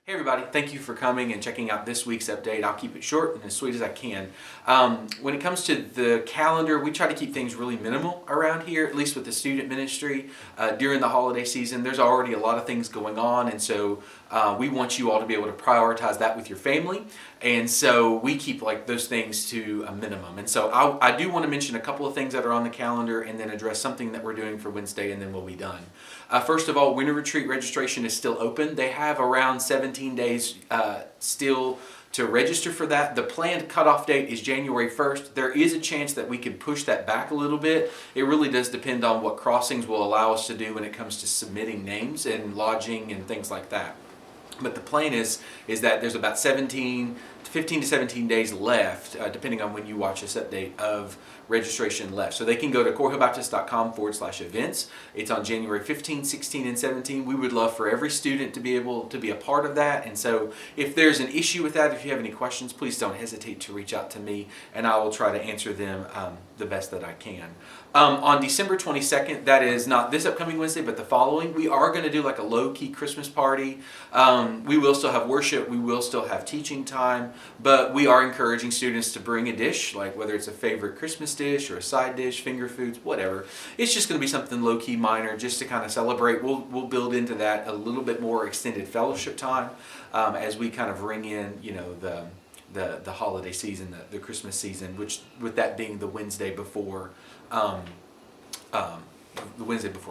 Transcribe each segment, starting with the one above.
Hey everybody, thank you for coming and checking out this week's update. I'll keep it short and as sweet as I can. When it comes to the calendar, we try to keep things really minimal around here, at least with the student ministry. During the holiday season, there's already a lot of things going on, and so we want you all to be able to prioritize that with your family. And so we keep those things to a minimum. And so I do want to mention a couple of things that are on the calendar and then address something that we're doing for Wednesday, and then we'll be done. First of all, Winter Retreat registration is still open. They have around 17 days still to register for that. The planned cutoff date is January 1st. There is a chance that we could push that back a little bit. It really does depend on what Crossings will allow us to do when it comes to submitting names and lodging and things like that. But the plan is that there's about 15 to 17 days left, depending on when you watch this update, of registration left. So they can go to corehillbaptist.com/events. It's on January 15, 16, and 17. We would love for every student to be able to be a part of that. And so if there's an issue with that, if you have any questions, please don't hesitate to reach out to me, and I will try to answer them the best that I can. On December 22nd, that is not this upcoming Wednesday, but the following, we are going to do a low-key Christmas party. We will still have worship. We will still have teaching time, but we are encouraging students to bring a dish, whether it's a favorite Christmas dish or a side dish, finger foods, whatever. It's just going to be something low-key minor just to kind of celebrate. We'll build into that a little bit more extended fellowship time as we kind of ring in, the holiday season, the Christmas season, which with that being the Wednesday before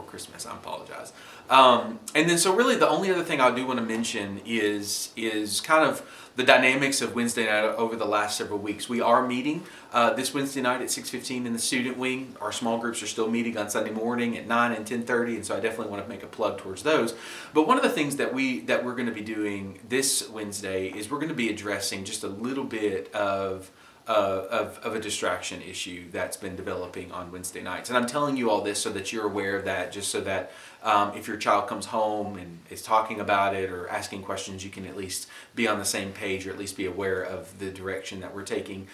Christmas. I apologize. And then so really the only other thing I do want to mention is kind of the dynamics of Wednesday night over the last several weeks. We are meeting this Wednesday night at 6:15 in the student wing. Our small groups are still meeting on Sunday morning at 9 and 10:30, and so I definitely want to make a plug towards those. But one of the things that we're going to be doing this Wednesday is we're going to be addressing just a little bit of a distraction issue that's been developing on Wednesday nights. And I'm telling you all this so that you're aware of that, just so that if your child comes home and is talking about it or asking questions, you can at least be on the same page or at least be aware of the direction that we're taking.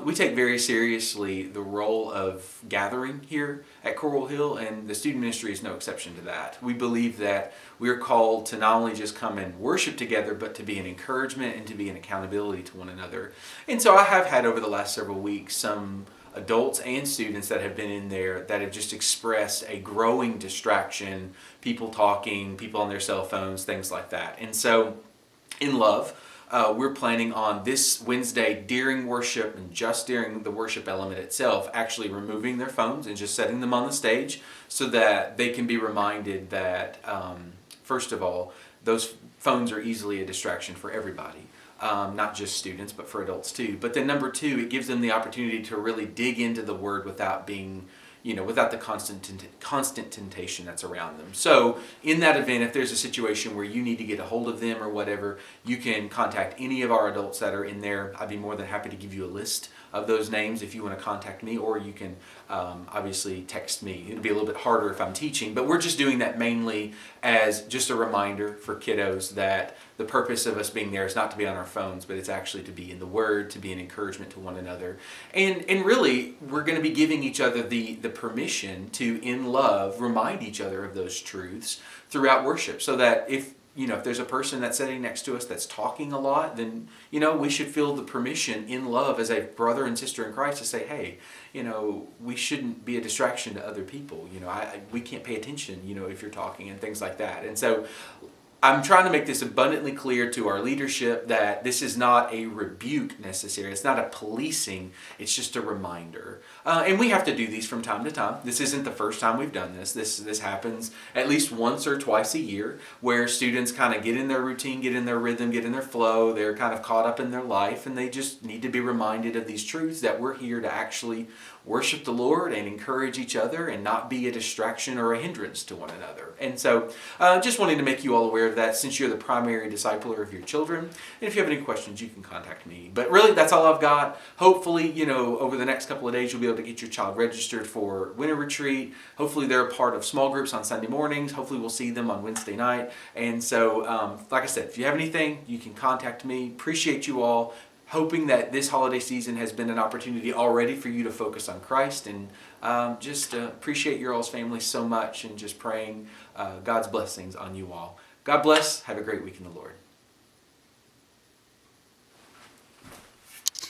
We take very seriously the role of gathering here at Coral Hill, and the student ministry is no exception to that. We believe that we're called to not only just come and worship together, but to be an encouragement and to be an accountability to one another. And so I have had over the last several weeks some adults and students that have been in there that have just expressed a growing distraction, people talking, people on their cell phones, things like that. And so in love, we're planning on this Wednesday during worship and just during the worship element itself, actually removing their phones and just setting them on the stage so that they can be reminded that, first of all, those phones are easily a distraction for everybody. Not just students, but for adults too. But then number two, it gives them the opportunity to really dig into the Word without being, without the constant temptation that's around them. So in that event, if there's a situation where you need to get a hold of them or whatever, you can contact any of our adults that are in there. I'd be more than happy to give you a list of those names if you want to contact me, or you can obviously text me. It'll be a little bit harder if I'm teaching, but we're just doing that mainly as just a reminder for kiddos that the purpose of us being there is not to be on our phones, but it's actually to be in the Word, to be an encouragement to one another. And really, we're going to be giving each other the permission to, in love, remind each other of those truths throughout worship, so that if there's a person that's sitting next to us that's talking a lot, then, we should feel the permission in love as a brother and sister in Christ to say, hey, we shouldn't be a distraction to other people. We can't pay attention, if you're talking and things like that. And so I'm trying to make this abundantly clear to our leadership that this is not a rebuke necessarily. It's not a policing. It's just a reminder. And we have to do these from time to time. This isn't the first time we've done this. This happens at least once or twice a year, where students kind of get in their routine, get in their rhythm, get in their flow. They're kind of caught up in their life, and they just need to be reminded of these truths, that we're here to actually worship the Lord and encourage each other and not be a distraction or a hindrance to one another. And so just wanting to make you all aware of that, since you're the primary discipler of your children. And if you have any questions, you can contact me. But really, that's all I've got. Hopefully, over the next couple of days, you'll be able to get your child registered for Winter Retreat. Hopefully, they're a part of small groups on Sunday mornings. Hopefully, we'll see them on Wednesday night. And so, like I said, if you have anything, you can contact me. Appreciate you all. Hoping that this holiday season has been an opportunity already for you to focus on Christ, and just appreciate your all's family so much, and just praying God's blessings on you all. God bless. Have a great week in the Lord.